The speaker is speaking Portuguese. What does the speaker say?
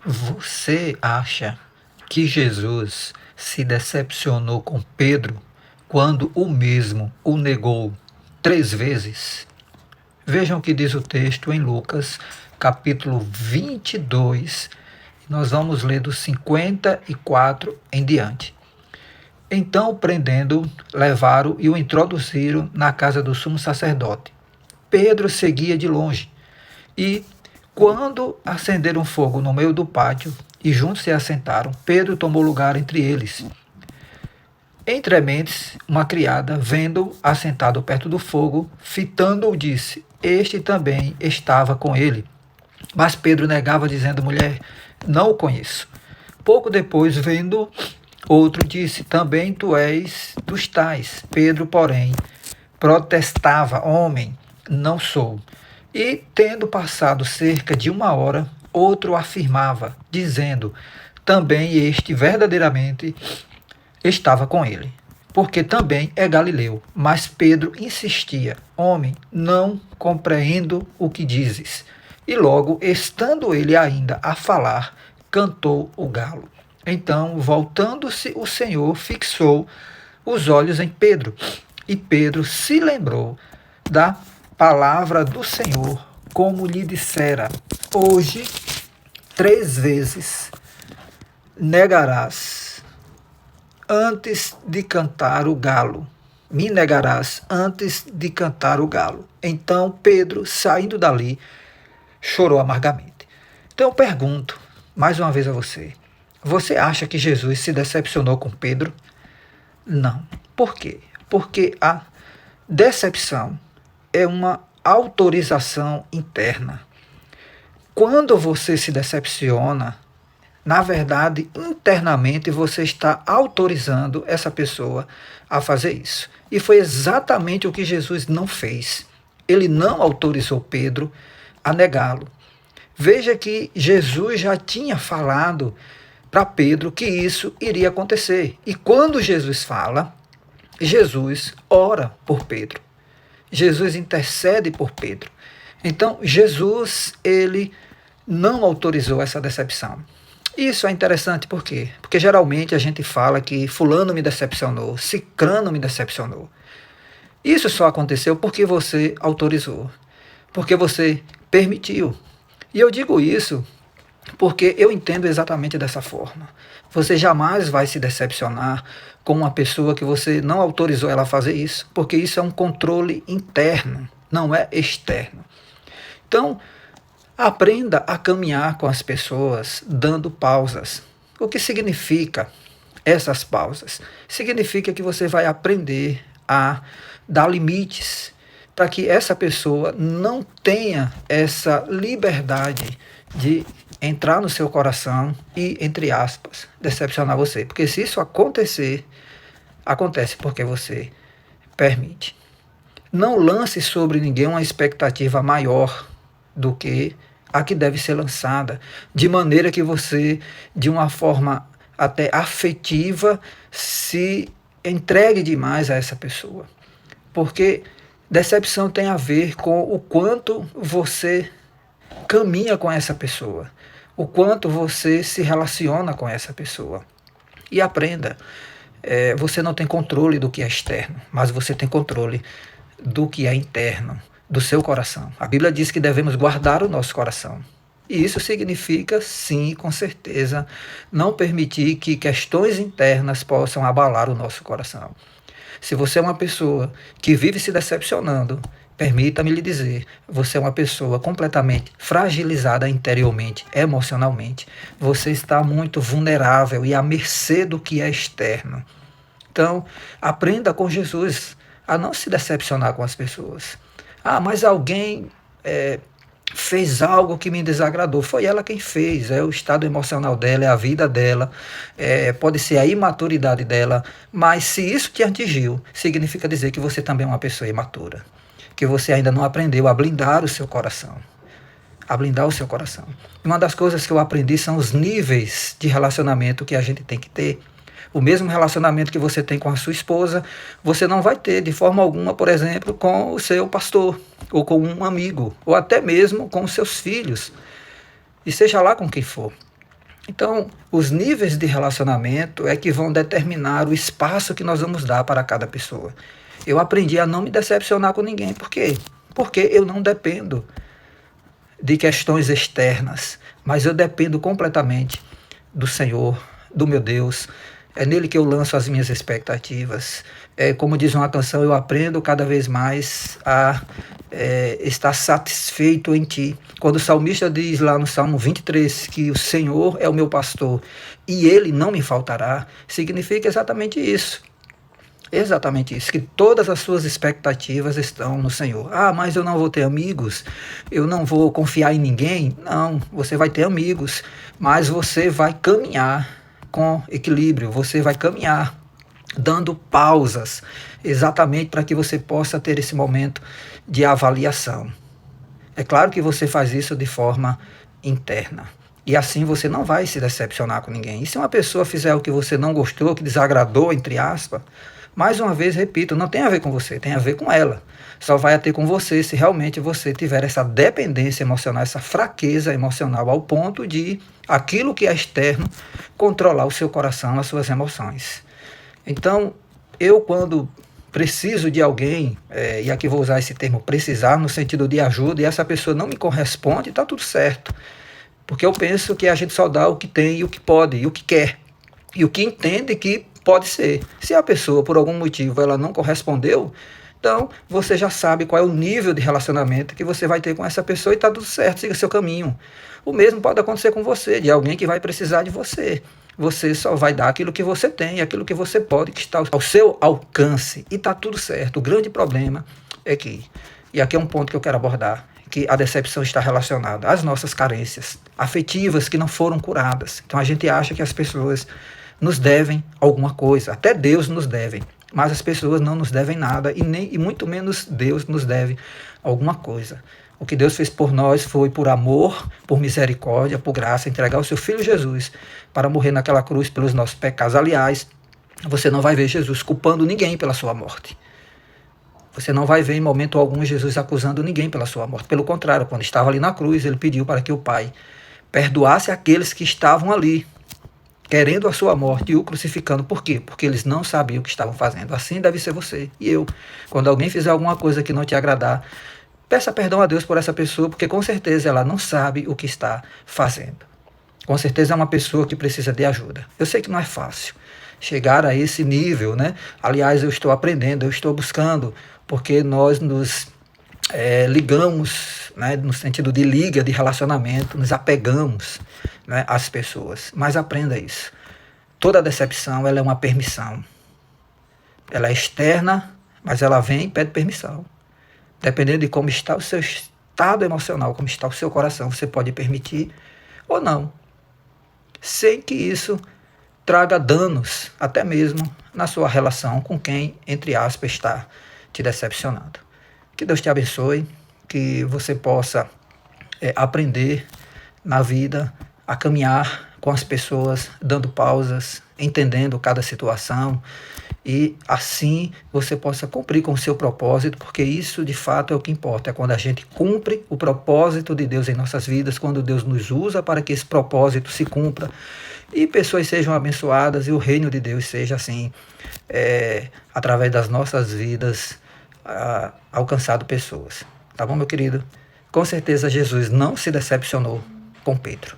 Você acha que Jesus se decepcionou com Pedro quando o mesmo o negou 3 vezes? Vejam o que diz o texto em Lucas, capítulo 22. Nós vamos ler do 54 em diante. Então, prendendo, levaram e o introduziram na casa do sumo sacerdote. Pedro seguia de longe e, quando acenderam fogo no meio do pátio e juntos se assentaram, Pedro tomou lugar entre eles. Entrementes, uma criada, vendo-o assentado perto do fogo, fitando-o, disse: Este também estava com ele. Mas Pedro negava, dizendo: Mulher, não o conheço. Pouco depois, vendo outro, disse: Também tu és dos tais. Pedro, porém, protestava: Homem, não sou. E, tendo passado cerca de 1 hora, outro afirmava, dizendo: Também este verdadeiramente estava com ele, porque também é galileu. Mas Pedro insistia: Homem, não compreendo o que dizes. E logo, estando ele ainda a falar, cantou o galo. Então, voltando-se, o Senhor fixou os olhos em Pedro, e Pedro se lembrou da palavra do Senhor, como lhe dissera: Hoje 3 vezes negarás antes de cantar o galo. Me negarás antes de cantar o galo. Então Pedro, saindo dali, chorou amargamente. Então eu pergunto mais uma vez a você: você acha que Jesus se decepcionou com Pedro? Não. Por quê? Porque a decepção é uma autorização interna. Quando você se decepciona, na verdade, internamente você está autorizando essa pessoa a fazer isso. E foi exatamente o que Jesus não fez. Ele não autorizou Pedro a negá-lo. Veja que Jesus já tinha falado para Pedro que isso iria acontecer. E quando Jesus fala, Jesus ora por Pedro. Jesus intercede por Pedro. Então, Jesus, ele não autorizou essa decepção. Isso é interessante por quê? Porque geralmente a gente fala que fulano me decepcionou, cicrano me decepcionou. Isso só aconteceu porque você autorizou, porque você permitiu. E eu digo isso porque eu entendo exatamente dessa forma. Você jamais vai se decepcionar com uma pessoa que você não autorizou ela a fazer isso, porque isso é um controle interno, não é externo. Então, aprenda a caminhar com as pessoas dando pausas. O que significa essas pausas? Significa que você vai aprender a dar limites para que essa pessoa não tenha essa liberdade de entrar no seu coração e, entre aspas, decepcionar você. Porque se isso acontecer, acontece porque você permite. Não lance sobre ninguém uma expectativa maior do que a que deve ser lançada, de maneira que você, de uma forma até afetiva, se entregue demais a essa pessoa. Porque decepção tem a ver com o quanto você caminha com essa pessoa, o quanto você se relaciona com essa pessoa. E aprenda, você não tem controle do que é externo, mas você tem controle do que é interno, do seu coração. A Bíblia diz que devemos guardar o nosso coração. E isso significa, sim, com certeza, não permitir que questões internas possam abalar o nosso coração. Se você é uma pessoa que vive se decepcionando, permita-me lhe dizer, você é uma pessoa completamente fragilizada interiormente, emocionalmente. Você está muito vulnerável e à mercê do que é externo. Então, aprenda com Jesus a não se decepcionar com as pessoas. Ah, mas alguém fez algo que me desagradou. Foi ela quem fez, é o estado emocional dela, é a vida dela, pode ser a imaturidade dela, mas se isso te atingiu, significa dizer que você também é uma pessoa imatura, que você ainda não aprendeu a blindar o seu coração. A blindar o seu coração. Uma das coisas que eu aprendi são os níveis de relacionamento que a gente tem que ter. O mesmo relacionamento que você tem com a sua esposa, você não vai ter de forma alguma, por exemplo, com o seu pastor, ou com um amigo, ou até mesmo com os seus filhos, e seja lá com quem for. Então, os níveis de relacionamento é que vão determinar o espaço que nós vamos dar para cada pessoa. Eu aprendi a não me decepcionar com ninguém. Por quê? Porque eu não dependo de questões externas, mas eu dependo completamente do Senhor, do meu Deus. É nele que eu lanço as minhas expectativas. Como diz uma canção, eu aprendo cada vez mais a estar satisfeito em ti. Quando o salmista diz lá no Salmo 23 que o Senhor é o meu pastor e ele não me faltará, significa exatamente isso. Exatamente isso, que todas as suas expectativas estão no Senhor. Ah, mas eu não vou ter amigos, eu não vou confiar em ninguém. Não, você vai ter amigos, mas você vai caminhar com equilíbrio, você vai caminhar dando pausas, exatamente para que você possa ter esse momento de avaliação. É claro que você faz isso de forma interna. E assim você não vai se decepcionar com ninguém. E se uma pessoa fizer o que você não gostou, que desagradou, entre aspas, mais uma vez, repito, não tem a ver com você, tem a ver com ela. Só vai a ter com você se realmente você tiver essa dependência emocional, essa fraqueza emocional ao ponto de aquilo que é externo controlar o seu coração, as suas emoções. Então, eu quando preciso de alguém, e aqui vou usar esse termo precisar no sentido de ajuda, e essa pessoa não me corresponde, está tudo certo. Porque eu penso que a gente só dá o que tem e o que pode, e o que quer, e o que entende que pode ser. Se a pessoa, por algum motivo, ela não correspondeu, então você já sabe qual é o nível de relacionamento que você vai ter com essa pessoa e está tudo certo, siga seu caminho. O mesmo pode acontecer com você, de alguém que vai precisar de você. Você só vai dar aquilo que você tem, aquilo que você pode, que está ao seu alcance. E está tudo certo. O grande problema é que, e aqui é um ponto que eu quero abordar, que a decepção está relacionada às nossas carências afetivas que não foram curadas. Então a gente acha que as pessoas nos devem alguma coisa, até Deus nos deve, mas as pessoas não nos devem nada e muito menos Deus nos deve alguma coisa. O que Deus fez por nós foi por amor, por misericórdia, por graça, entregar o seu Filho Jesus para morrer naquela cruz pelos nossos pecados. Aliás, você não vai ver Jesus culpando ninguém pela sua morte. Você não vai ver em momento algum Jesus acusando ninguém pela sua morte. Pelo contrário, quando estava ali na cruz, ele pediu para que o Pai perdoasse aqueles que estavam ali, querendo a sua morte e o crucificando. Por quê? Porque eles não sabiam o que estavam fazendo. Assim deve ser você e eu. Quando alguém fizer alguma coisa que não te agradar, peça perdão a Deus por essa pessoa, porque com certeza ela não sabe o que está fazendo. Com certeza é uma pessoa que precisa de ajuda. Eu sei que não é fácil chegar a esse nível, né? Aliás, eu estou aprendendo, eu estou buscando, porque nós nos ligamos, né, no sentido de liga, de relacionamento, nos apegamos, né, às pessoas. Mas aprenda isso. Toda decepção ela é uma permissão. Ela é externa, mas ela vem e pede permissão. Dependendo de como está o seu estado emocional, como está o seu coração, você pode permitir ou não, sem que isso traga danos, até mesmo na sua relação com quem, entre aspas, está te decepcionando. Que Deus te abençoe, que você possa aprender na vida a caminhar com as pessoas, dando pausas, entendendo cada situação, e assim você possa cumprir com o seu propósito, porque isso de fato é o que importa, é quando a gente cumpre o propósito de Deus em nossas vidas, quando Deus nos usa para que esse propósito se cumpra e pessoas sejam abençoadas e o reino de Deus seja assim, através das nossas vidas, alcançado pessoas. Tá bom, meu querido? Com certeza Jesus não se decepcionou com Pedro.